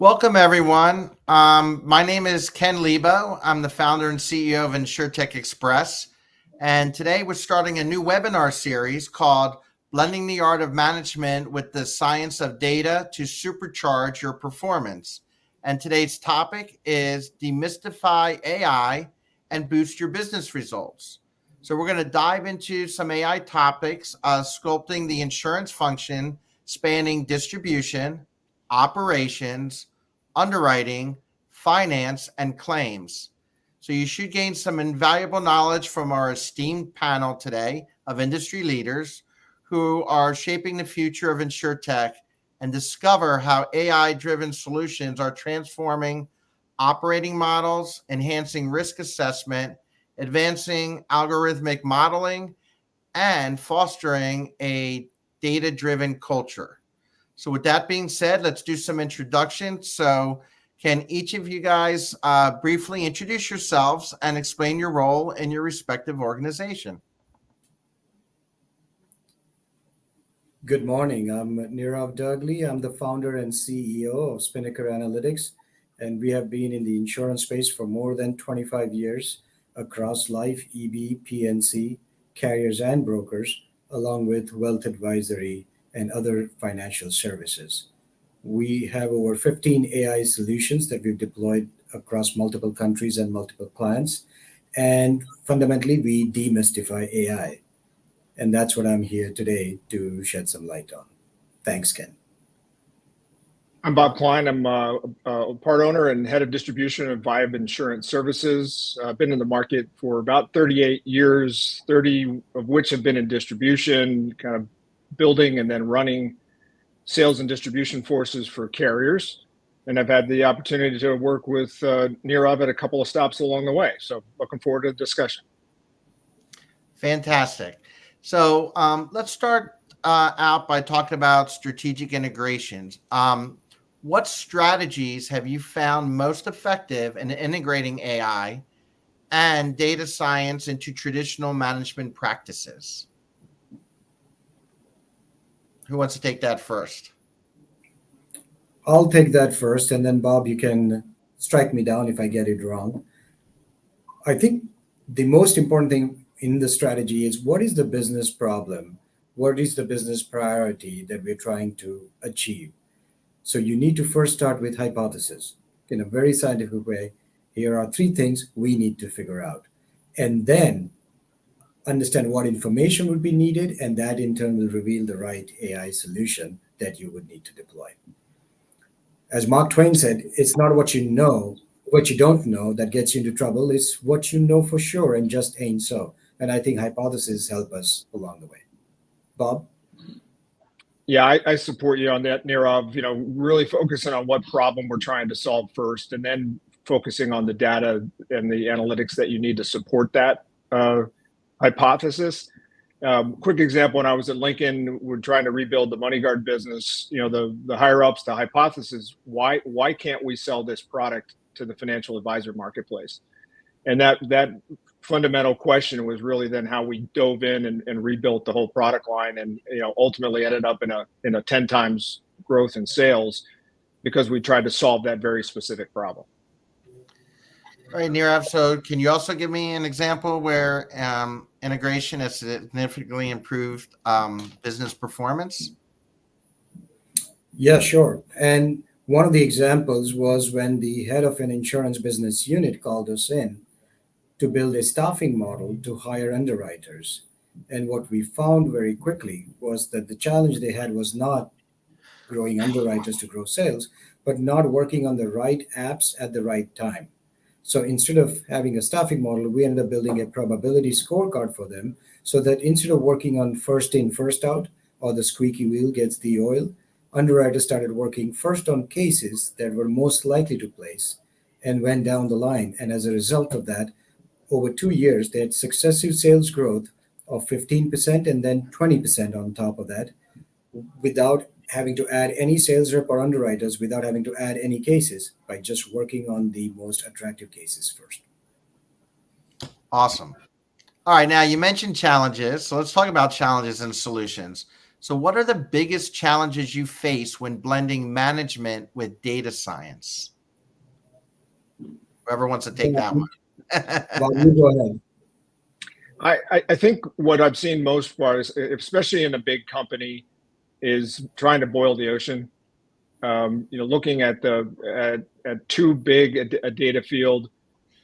Welcome, everyone. My name is Ken Lebo. I'm the founder and CEO of InsurTech Express. And today we're starting a new webinar series called Blending the Art of Management with the Science of Data to Supercharge Your Performance. And today's topic is Demystify AI and Boost Your Business Results. So we're going to dive into some AI topics, sculpting the insurance function spanning distribution, operations, underwriting, finance, and claims. So you should gain some invaluable knowledge from our esteemed panel today of industry leaders who are shaping the future of InsurTech and discover how AI-driven solutions are transforming operating models, enhancing risk assessment, advancing algorithmic modeling, and fostering a data-driven culture. So with that being said, let's do some introductions. So can each of you guys briefly introduce yourselves and explain your role in your respective organization? Good morning. I'm Nirav Dugli. I'm the founder and CEO of Spinnaker Analytics, and we have been in the insurance space for more than 25 years across life, EB, PNC, carriers, and brokers, along with wealth advisory and other financial services. We have over 15 AI solutions that we've deployed across multiple countries and multiple clients. And fundamentally, we demystify AI. And that's what I'm here today to shed some light on. Thanks, Ken. I'm Bob Klein. I'm a part owner and head of distribution of Vibe Insurance Services. I've been in the market for about 38 years, 30 of which have been in distribution, kind of building and then running sales and distribution forces for carriers. And I've had the opportunity to work with Nirav at a couple of stops along the way. So looking forward to the discussion. Fantastic. So let's start out by talking about strategic integrations. What strategies have you found most effective in integrating AI and data science into traditional management practices? Who wants to take that first? I'll take that first, and then Bob, you can strike me down if I get it wrong. I think the most important thing in the strategy is what is the business problem? What is the business priority that we're trying to achieve? So you need to first start with hypothesis in a very scientific way. Here are three things we need to figure out. And then understand what information would be needed, and that in turn will reveal the right AI solution that you would need to deploy. As Mark Twain said, it's not what you don't know that gets you into trouble. It's what you know for sure and just ain't so. And I think hypotheses help us along the way. Bob? Yeah, I support you on that, Nirav. Really focusing on what problem we're trying to solve first, and then focusing on the data and the analytics that you need to support that hypothesis. Quick example: when I was at Lincoln, we're trying to rebuild the MoneyGuard business. The higher ups, the hypothesis: why can't we sell this product to the financial advisor marketplace? And that fundamental question was really then how we dove in and rebuilt the whole product line, and ultimately ended up in a 10 times growth in sales because we tried to solve that very specific problem. All right, Nirav. So can you also give me an example where integration has significantly improved business performance? Yeah, sure. And one of the examples was when the head of an insurance business unit called us in to build a staffing model to hire underwriters. And what we found very quickly was that the challenge they had was not growing underwriters to grow sales, but not working on the right apps at the right time. So instead of having a staffing model, we ended up building a probability scorecard for them so that instead of working on first in, first out, or the squeaky wheel gets the oil, underwriters started working first on cases that were most likely to place and went down the line. And as a result of that, over 2 years, they had successive sales growth of 15% and then 20% on top of that without having to add any sales rep or underwriters, without having to add any cases, by just working on the most attractive cases first. Awesome. All right, now you mentioned challenges. So let's talk about challenges and solutions. So what are the biggest challenges you face when blending management with data science? Whoever wants to take that Bob, Bob, one. you go ahead. I think what I've seen most far is, especially in a big company, is trying to boil the ocean. Looking at at too big a data field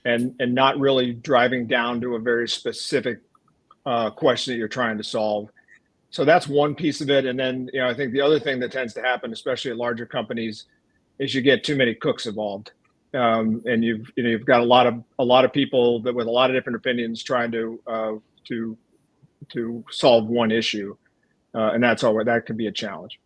and not really driving down to a very specific question that you're trying to solve. So that's one piece of it. And then, I think the other thing that tends to happen, especially at larger companies, is you get too many cooks involved, and you've got a lot of people that with a lot of different opinions trying to solve one issue, and that can be a challenge.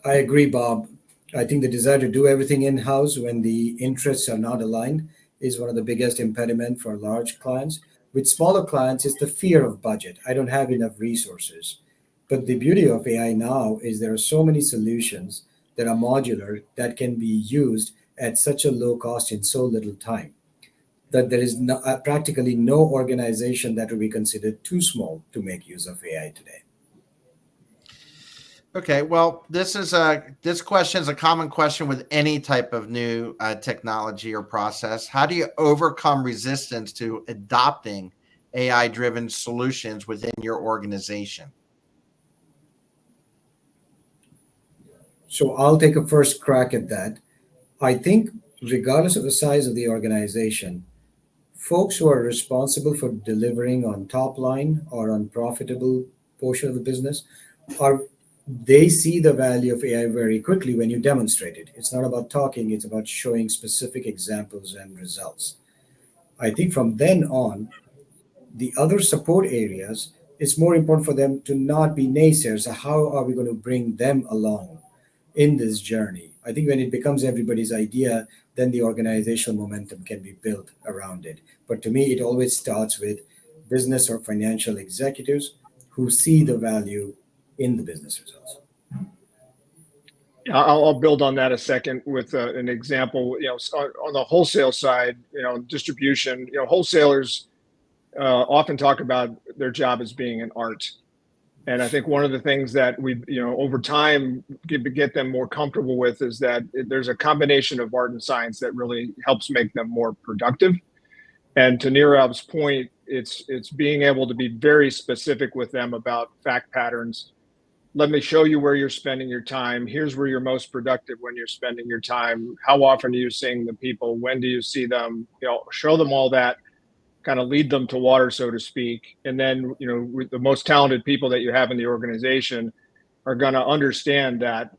I agree, Bob. I think the desire to do everything in-house when the interests are not aligned is one of the biggest impediment for large clients. With smaller clients, it's the fear of budget. I don't have enough resources. But the beauty of AI now is there are so many solutions that are modular that can be used at such a low cost in so little time that there is practically no organization that will be considered too small to make use of AI today. Okay, well, this question is a common question with any type of new technology or process. How do you overcome resistance to adopting AI-driven solutions within your organization? So I'll take a first crack at that. I think, regardless of the size of the organization, folks who are responsible for delivering on top line or on profitable portion of the business are they see the value of AI very quickly when you demonstrate it. It's not about talking, it's about showing specific examples and results. I think from then on, the other support areas, it's more important for them to not be naysayers. How are we going to bring them along in this journey? I think when it becomes everybody's idea, then the organizational momentum can be built around it. But to me, it always starts with business or financial executives who see the value in the business results. I'll build on that a second with an example. On the wholesale side, distribution, wholesalers often talk about their job as being an art. And I think one of the things that we, over time get them more comfortable with is that there's a combination of art and science that really helps make them more productive. And to Nirav's point, it's being able to be very specific with them about fact patterns. Let me show you where you're spending your time. Here's where you're most productive when you're spending your time. How often are you seeing the people? When do you see them? Show them all that, kind of lead them to water, so to speak. And then, with the most talented people that you have in the organization are going to understand that,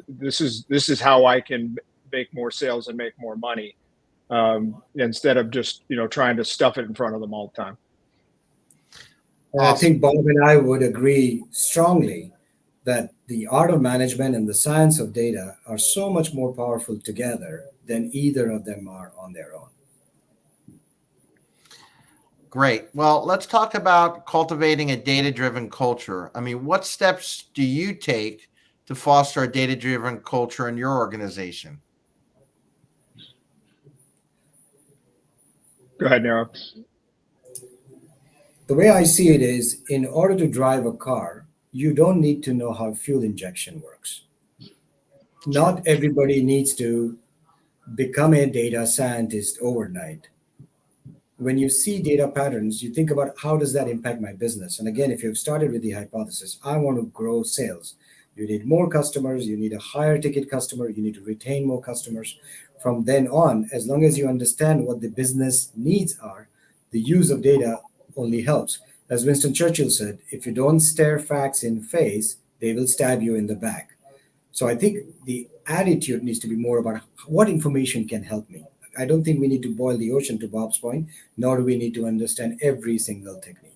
this is how I can make more sales and make more money, instead of just, trying to stuff it in front of them all the time. And I think Bob and I would agree strongly that the art of management and the science of data are so much more powerful together than either of them are on their own. Great. Well, let's talk about cultivating a data-driven culture. I mean, what steps do you take to foster a data-driven culture in your organization? Go ahead, Nirav. The way I see it is, in order to drive a car, you don't need to know how fuel injection works. Not everybody needs to become a data scientist overnight. When you see data patterns, you think about how does that impact my business? And again, if you've started with the hypothesis, I want to grow sales, you need more customers, you need a higher ticket customer, you need to retain more customers. From then on, as long as you understand what the business needs are, the use of data only helps. As Winston Churchill said, if you don't stare facts in face, they will stab you in the back. So I think the attitude needs to be more about what information can help me. I don't think we need to boil the ocean, to Bob's point, nor do we need to understand every single technique.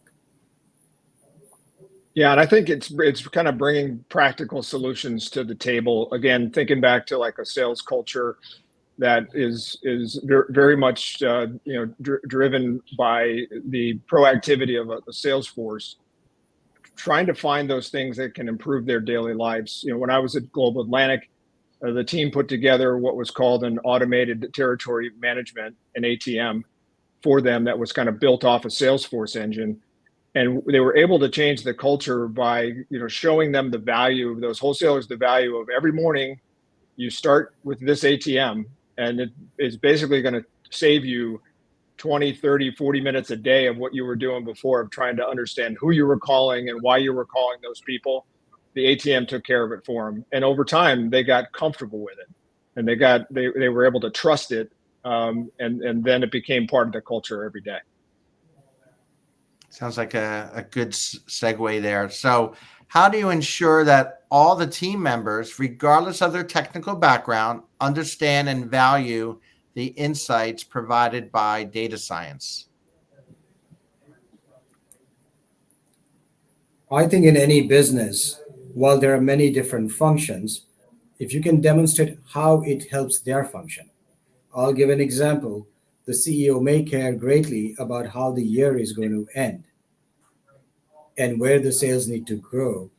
Yeah, and I think it's kind of bringing practical solutions to the table. Again, thinking back to like a sales culture that is very much driven by the proactivity of a sales force, trying to find those things that can improve their daily lives. When I was at Global Atlantic, the team put together what was called an automated territory management, an ATM, for them that was kind of built off a Salesforce engine. And they were able to change the culture by showing them the value of those wholesalers, the value of every morning you start with this ATM, and it is basically going to save you 20, 30, 40 minutes a day of what you were doing before, of trying to understand who you were calling and why you were calling those people. The ATM took care of it for them, and over time they got comfortable with it, and they were able to trust it, and then it became part of the culture every day. Sounds like a good segue there. So how do you ensure that all the team members, regardless of their technical background, understand and value the insights provided by data science? I think in any business, while there are many different functions, if you can demonstrate how it helps their function. I'll give an example. The CEO may care greatly about how the year is going to end and where the sales need to grow.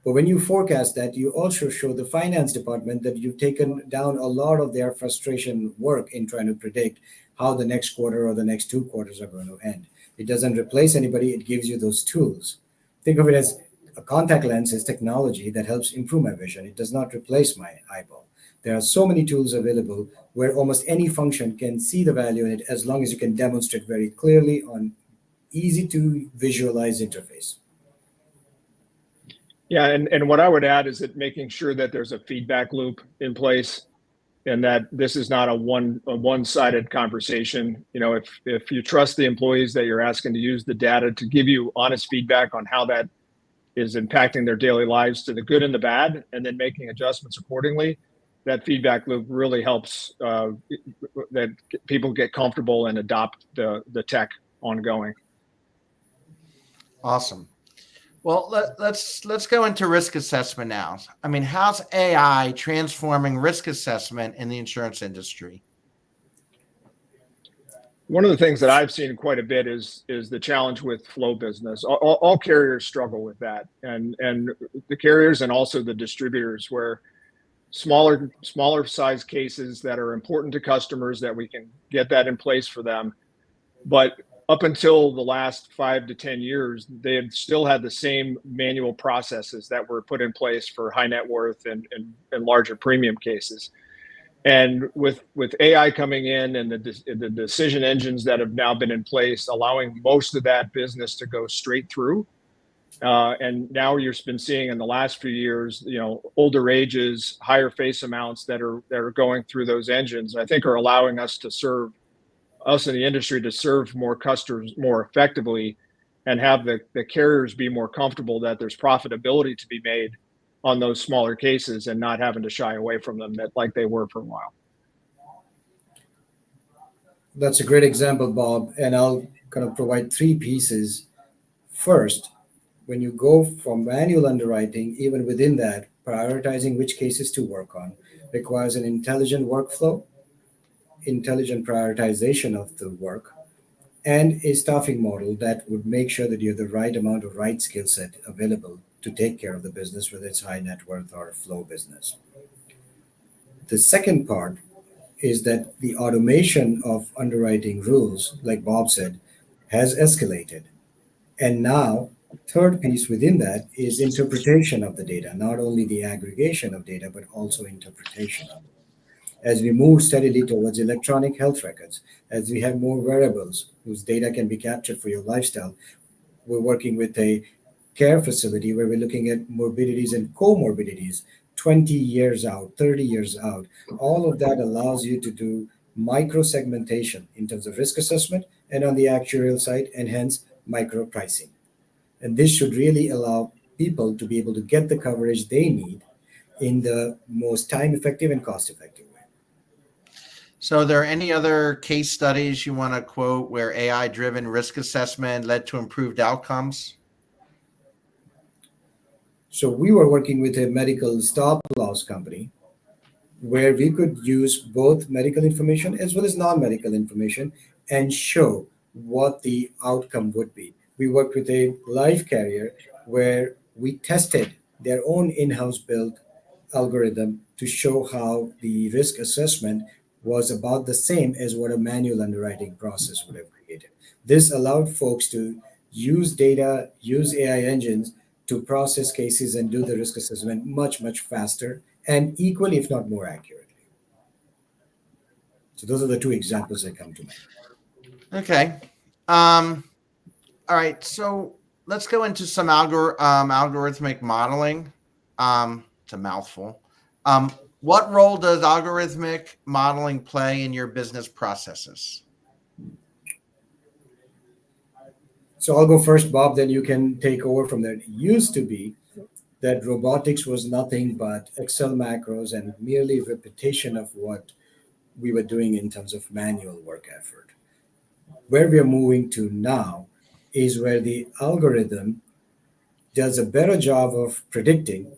But when you forecast that, you also show the finance department that you've taken down a lot of their frustration work in trying to predict how the next quarter or the next 2 quarters are going to end. It doesn't replace anybody, it gives you those tools. Think of it as a contact lens is technology that helps improve my vision. It does not replace my eyeball. There are so many tools available where almost any function can see the value in it as long as you can demonstrate very clearly on easy to visualize interface. Yeah, and what I would add is that making sure that there's a feedback loop in place, and that this is not a one-sided conversation. If you trust the employees that you're asking to use the data to give you honest feedback on how that is impacting their daily lives, to the good and the bad, and then making adjustments accordingly, that feedback loop really helps that people get comfortable and adopt the tech ongoing. Awesome. Well, let's go into risk assessment now. I mean, how's AI transforming risk assessment in the insurance industry? One of the things that I've seen quite a bit is the challenge with flow business. All carriers struggle with that, and the carriers and also the distributors, where smaller size cases that are important to customers, that we can get that in place for them. But up until the last 5 to 10 years, they had still had the same manual processes that were put in place for high net worth and larger premium cases. And with AI coming in, and the decision engines that have now been in place, allowing most of that business to go straight through. And now you've been seeing in the last few years, older ages, higher face amounts that are going through those engines, I think are allowing us in the industry to serve more customers more effectively, and have the carriers be more comfortable that there's profitability to be made on those smaller cases, and not having to shy away from them like they were for a while. That's a great example, Bob. And I'll kind of provide 3 pieces. First, when you go from manual underwriting, even within that, prioritizing which cases to work on requires an intelligent workflow, intelligent prioritization of the work, and a staffing model that would make sure that you have the right amount of right skill set available to take care of the business, whether it's high net worth or a flow business. The second part is that the automation of underwriting rules, like Bob said, has escalated. And now, third piece within that is interpretation of the data, not only the aggregation of data, but also interpretation of it. As we move steadily towards electronic health records, as we have more wearables whose data can be captured for your lifestyle, we're working with a care facility where we're looking at morbidities and comorbidities 20 years out, 30 years out. All of that allows you to do micro segmentation in terms of risk assessment and on the actuarial side, and hence micro pricing. And this should really allow people to be able to get the coverage they need in the most time effective and cost effective way. So are there any other case studies you want to quote where AI-driven risk assessment led to improved outcomes? So we were working with a medical stop loss company where we could use both medical information as well as non-medical information and show what the outcome would be. We worked with a life carrier where we tested their own in-house built algorithm to show how the risk assessment was about the same as what a manual underwriting process would have created. This allowed folks to use data, use AI engines to process cases and do the risk assessment much, much faster and equally, if not more accurately. So those are the two examples that come to mind. Okay. All right. So let's go into some algorithmic modeling. It's a mouthful. What role does algorithmic modeling play in your business processes? So I'll go first, Bob, then you can take over from there. It used to be that robotics was nothing but Excel macros and merely repetition of what we were doing in terms of manual work effort. Where we are moving to now is where the algorithm does a better job of predicting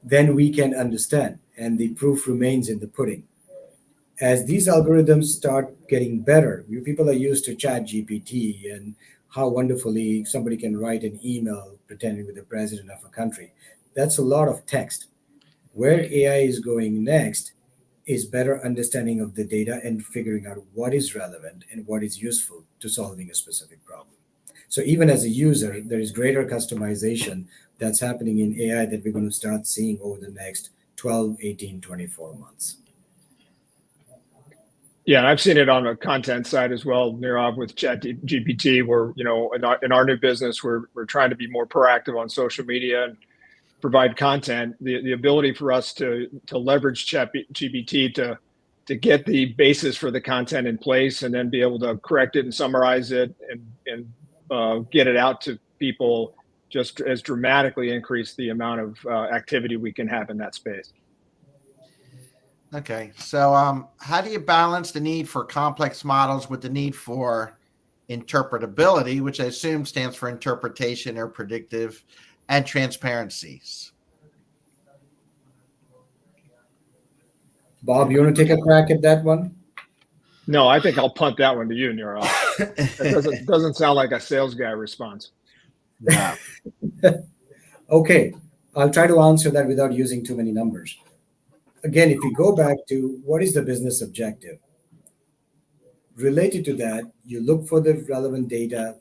than we can understand, and the proof remains in the pudding. As these algorithms start getting better, you people are used to chat GPT and how wonderfully somebody can write an email pretending with the president of a country. That's a lot of text. Where AI is going next is better understanding of the data and figuring out what is relevant and what is useful to solving a specific problem. So even as a user, there is greater customization that's happening in AI that we're going to start seeing over the next 12, 18, 24 months. Yeah, and I've seen it on the content side as well, Nirav, with Chat GPT, where in our new business, we're trying to be more proactive on social media and provide content. The ability for us to leverage Chat GPT to get the basis for the content in place, and then be able to correct it and summarize it and get it out to people, just as dramatically increase the amount of activity we can have in that space. Okay. So, how do you balance the need for complex models with the need for interpretability, which I assume stands for interpretation or predictive, and transparencies? Bob, you want to take a crack at that one? No, I think I'll punt that one to you, Nirav. That doesn't sound like a sales guy response. No. Okay, I'll try to answer that without using too many numbers. Again, if we go back to what is the business objective, related to that, you look for the relevant data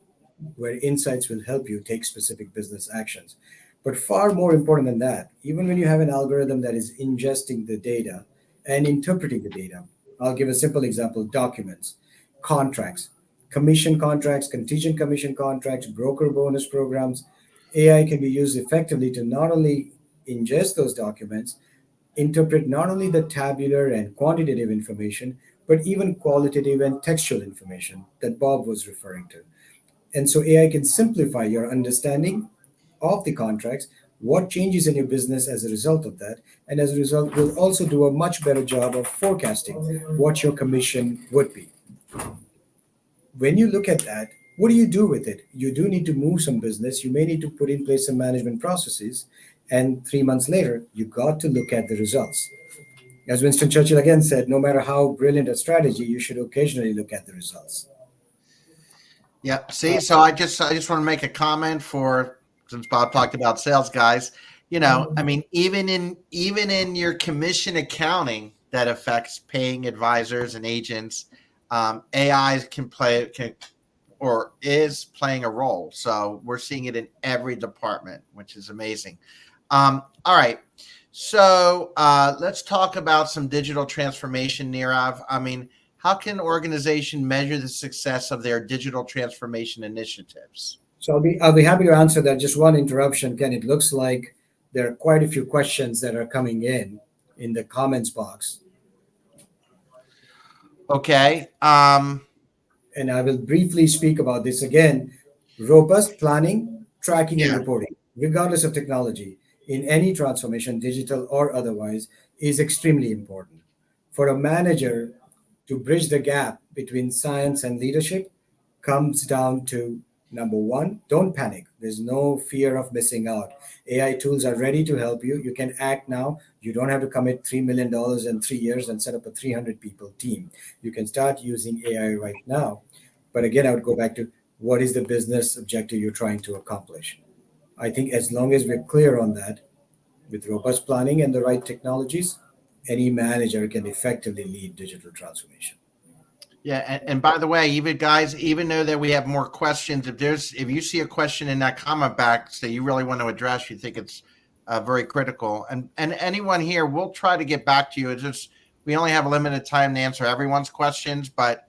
where insights will help you take specific business actions. But far more important than that, even when you have an algorithm that is ingesting the data and interpreting the data, I'll give a simple example: documents, contracts, commission contracts, contingent commission contracts, broker bonus programs. AI can be used effectively to not only ingest those documents, interpret not only the tabular and quantitative information, but even qualitative and textual information that Bob was referring to. And so AI can simplify your understanding of the contracts, what changes in your business as a result of that, and as a result, will also do a much better job of forecasting what your commission would be. When you look at that, what do you do with it? You do need to move some business. You may need to put in place some management processes. And 3 months later, you got to look at the results. As Winston Churchill again said, no matter how brilliant a strategy, you should occasionally look at the results. Yeah. See, so I just want to make a comment for, since Bob talked about sales guys. I mean, even in your commission accounting that affects paying advisors and agents, AI can or is playing a role. So we're seeing it in every department, which is amazing. All right. So let's talk about some digital transformation, Nirav. I mean, how can organization measure the success of their digital transformation initiatives? So I'll be happy to answer that. Just one interruption, Ken. It looks like there are quite a few questions that are coming in the comments box, Okay. and I will briefly speak about this again. Robust planning, tracking, and Yeah. reporting, regardless of technology, in any transformation, digital or otherwise, is extremely important. For a manager to bridge the gap between science and leadership comes down to number one, don't panic. There's no fear of missing out. AI tools are ready to help you. You can act now. You don't have to commit $3 million in 3 years and set up a 300 people team. You can start using AI right now. But again, I would go back to what is the business objective you're trying to accomplish? I think as long as we're clear on that, with robust planning and the right technologies, any manager can effectively lead digital transformation. Yeah, and by the way, even guys, even though that we have more questions, if you see a question in that comment box that you really want to address, you think it's very critical, and anyone here, we'll try to get back to you. It's just we only have a limited time to answer everyone's questions, but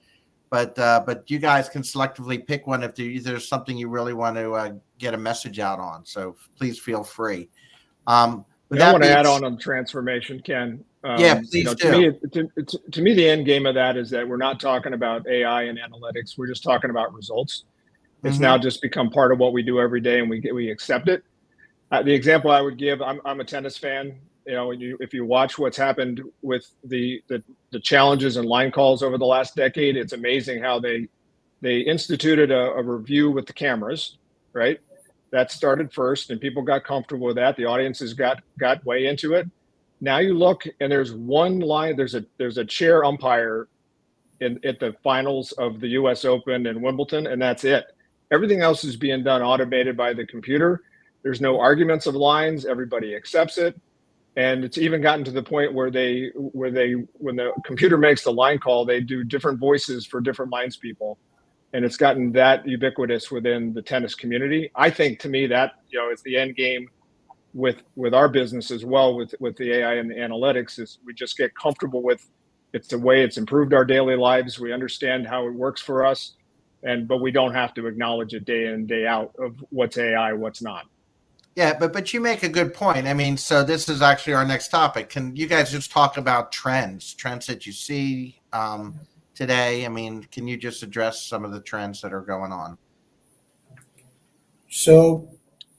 you guys can selectively pick one if there's something you really want to get a message out on. So please feel free. With Yeah, I that want to being, add on transportation, Ken. yeah, please To do. me, to me, the end game of that is that we're not talking about AI and analytics. We're just talking about results. It's Hmm. now just become part of what we do every day, and we accept it. The example I would give, I'm a tennis fan. If you watch what's happened with the challenges and line calls over the last decade, it's amazing how they instituted a review with the cameras, right? That started first, and people got comfortable with that. The audiences got way into it. Now you look, and there's one line. There's a chair umpire at the finals of the U.S. Open and Wimbledon, and that's it. Everything else is being done automated by the computer. There's no arguments of lines. Everybody accepts it, and it's even gotten to the point where when the computer makes the line call, they do different voices for different lines people, and it's gotten that ubiquitous within the tennis community. I think, to me, that it's the end game with our business as well, with the AI and the analytics, is we just get comfortable with it's the way it's improved our daily lives. We understand how it works for us, but we don't have to acknowledge it day in, day out of what's AI, what's not. Yeah, but you make a good point. I mean, so this is actually our next topic. Can you guys just talk about trends that you see today? I mean, can you just address some of the trends that are going on? So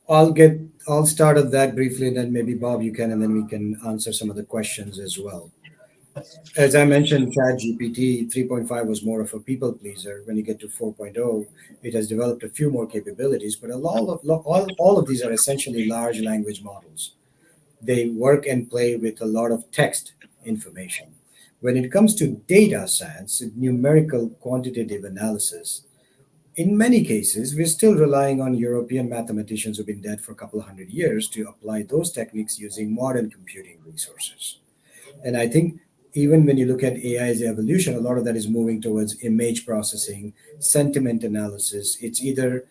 I'll start on that briefly, and then maybe Bob you can, and then we can answer some of the questions as well. As I mentioned, ChatGPT 3.5 was more of a people pleaser. When you get to 4.0, it has developed a few more capabilities, but all of these are essentially large language models. They work and play with a lot of text information. When it comes to data science, numerical quantitative analysis, in many cases, we're still relying on European mathematicians who've been dead for a couple of hundred years to apply those techniques using modern computing resources. And I think even when you look at AI's evolution, a lot of that is moving towards image processing, sentiment analysis. It's either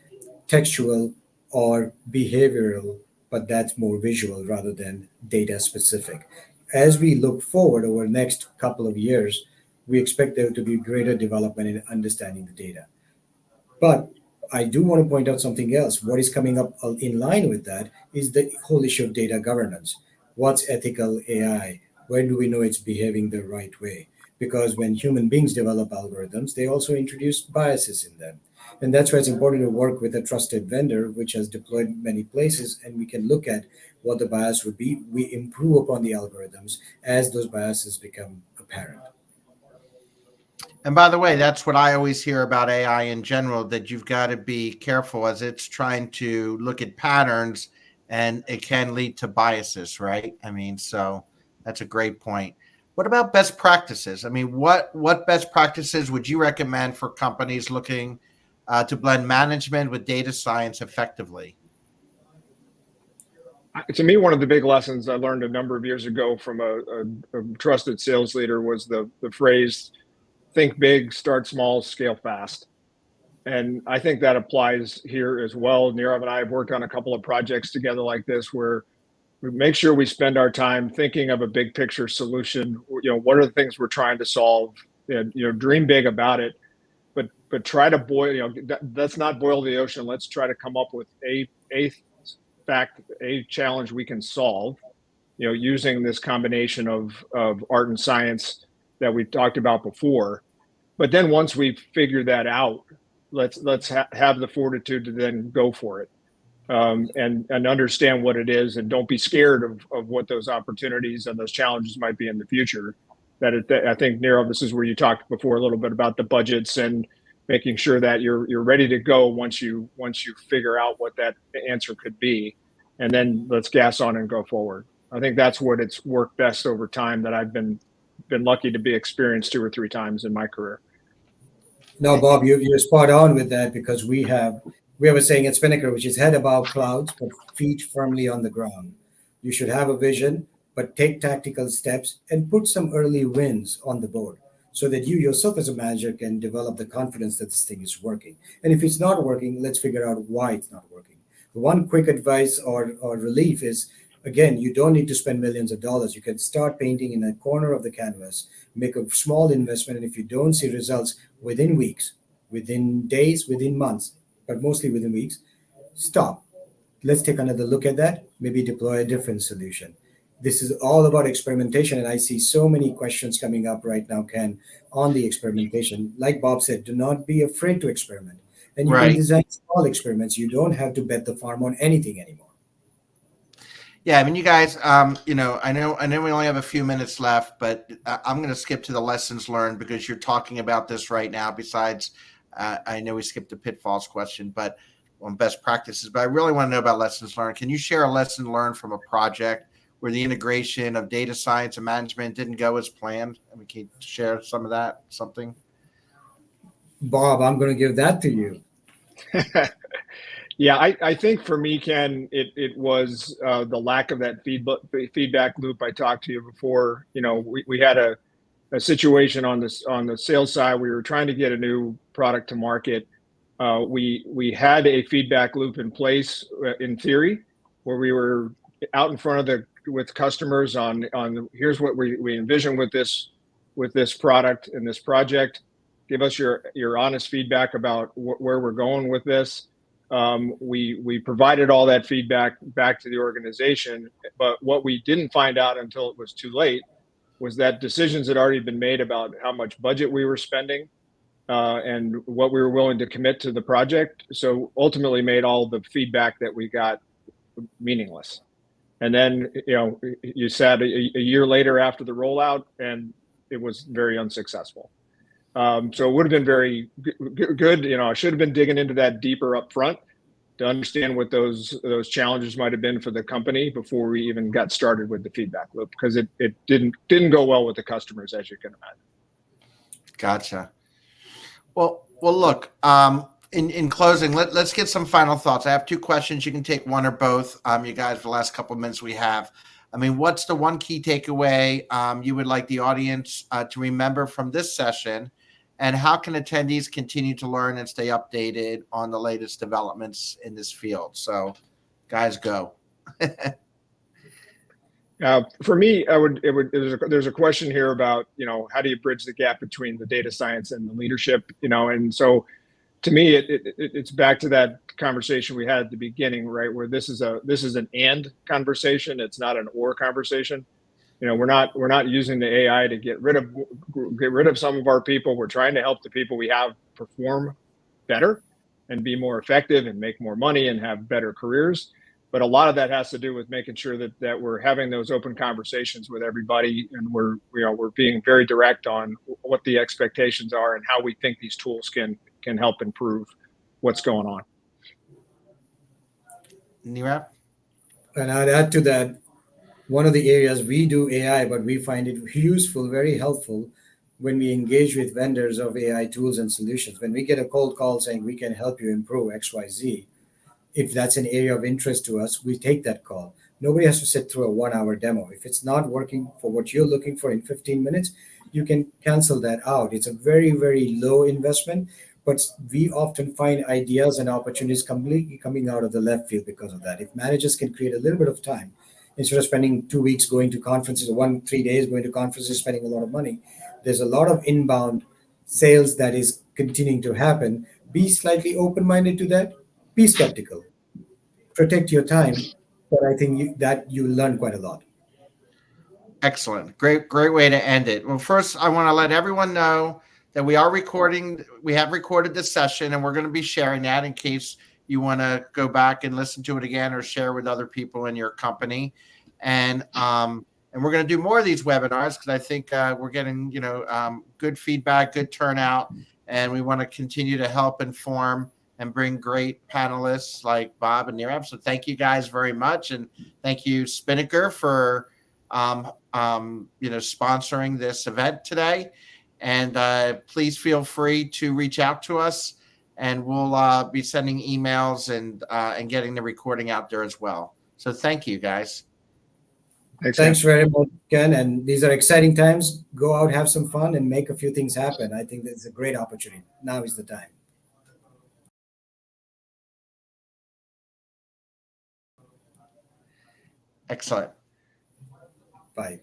textual or behavioral, but that's more visual rather than data specific. As we look forward over the next couple of years, we expect there to be greater development in understanding the data. But I do want to point out something else. What is coming up in line with that is the whole issue of data governance. What's ethical AI? When do we know it's behaving the right way? Because when human beings develop algorithms, they also introduce biases in them. And that's why it's important to work with a trusted vendor, which has deployed many places, and we can look at what the bias would be. We improve upon the algorithms as those biases become apparent. And by the way, that's what I always hear about AI in general, that you've got to be careful as it's trying to look at patterns and it can lead to biases, right? I mean, so that's a great point. What about best practices? I mean, what best practices would you recommend for companies looking to blend management with data science effectively? To me, one of the big lessons I learned a number of years ago from a trusted sales leader was the phrase, think big, start small, scale fast. And I think that applies here as well. Nirav and I have worked on a couple of projects together like this, where we make sure we spend our time thinking of a big picture solution. What are the things we're trying to solve? And, dream big about it, but try to boil. Let's not boil the ocean. Let's try to come up with a fact, a challenge we can solve. Using this combination of art and science that we talked about before. But then once we figure that out, let's have the fortitude to then go for it, and understand what it is, and don't be scared of what those opportunities and those challenges might be in the future. I think, Nirav, this is where you talked before a little bit about the budgets and making sure that you're ready to go once you figure out what that answer could be, and then let's gas on and go forward. I think that's what it's worked best over time, that I've been lucky to be experienced 2 or 3 times in my career. No, Bob, you're spot on with that because we have a saying at Spinnaker, which is head above clouds, but feet firmly on the ground. You should have a vision, but take tactical steps and put some early wins on the board. so that you yourself as a manager can develop the confidence that this thing is working. And if it's not working, let's figure out why it's not working. One quick advice or relief is, again, you don't need to spend millions of dollars. You can start painting in a corner of the canvas, make a small investment, and if you don't see results within weeks, within days, within months, but mostly within weeks, stop. Let's take another look at that, maybe deploy a different solution. This is all about experimentation, and I see so many questions coming up right now, Ken, on the experimentation. Like Bob said, do not be afraid to experiment. And you can Right. design small experiments. You don't have to bet the farm on anything anymore. Yeah, I mean, you guys, I know we only have a few minutes left, but I'm going to skip to the lessons learned because you're talking about this right now. Besides, I know we skipped the pitfalls question, but on best practices. But I really want to know about lessons learned. Can you share a lesson learned from a project where the integration of data science and management didn't go as planned? I mean, can you share some of that? Something? Bob, I'm going to give that to you. Yeah, I think for me, Ken, it was the lack of that feedback loop I talked to you before. We had a situation on the sales side. We were trying to get a new product to market. We had a feedback loop in place in theory, where we were out in front of with customers on here's what we envision with this product and this project. Give us your honest feedback about where we're going with this. We provided all that feedback back to the organization, but what we didn't find out until it was too late was that decisions had already been made about how much budget we were spending and what we were willing to commit to the project. So ultimately made all the feedback that we got meaningless. And then, you said a year later after the rollout, and it was very unsuccessful. So it would have been very good. I should have been digging into that deeper up front to understand what those challenges might have been for the company before we even got started with the feedback loop, because it didn't go well with the customers, as you can imagine. Gotcha. Well, look. In closing, let's get some final thoughts. I have two questions. You can take one or both. You guys, for the last couple of minutes we have. I mean, what's the one key takeaway you would like the audience to remember from this session? And how can attendees continue to learn and stay updated on the latest developments in this field? So, guys, go. For me, there's a question here about, how do you bridge the gap between the data science and the leadership, and so to me, it's back to that conversation we had at the beginning, right? Where this is an and conversation. It's not an or conversation. We're not using the AI to get rid of some of our people. We're trying to help the people we have perform better and be more effective and make more money and have better careers. But a lot of that has to do with making sure that we're having those open conversations with everybody, and we're being very direct on what the expectations are and how we think these tools can help improve what's going on. Nirav? And I'd add to that, one of the areas we do AI, but we find it useful, very helpful when we engage with vendors of AI tools and solutions. When we get a cold call saying we can help you improve XYZ, if that's an area of interest to us, we take that call. Nobody has to sit through a 1 hour demo. If it's not working for what you're looking for in 15 minutes, you can cancel that out. It's a very, very low investment, but we often find ideas and opportunities completely coming out of the left field because of that. If managers can create a little bit of time, instead of spending 2 weeks going to conferences or 3 days going to conferences, spending a lot of money, there's a lot of inbound sales that is continuing to happen. Be slightly open-minded to that. Be skeptical. Protect your time, but I think that you learn quite a lot. Excellent. Great way to end it. Well, first, I want to let everyone know that we have recorded this session, and we're going to be sharing that in case you want to go back and listen to it again or share with other people in your company. And we're going to do more of these webinars because I think we're getting, good feedback, good turnout, and we want to continue to help inform and bring great panelists like Bob and Nirav. So thank you guys very much. And thank you, Spinnaker, for sponsoring this event today. And please feel free to reach out to us, and we'll be sending emails and getting the recording out there as well. So thank you, guys. Thanks very much, Ken. And these are exciting times. Go out, have some fun, and make a few things happen. I think that's a great opportunity. Now is the time. Excellent. Bye.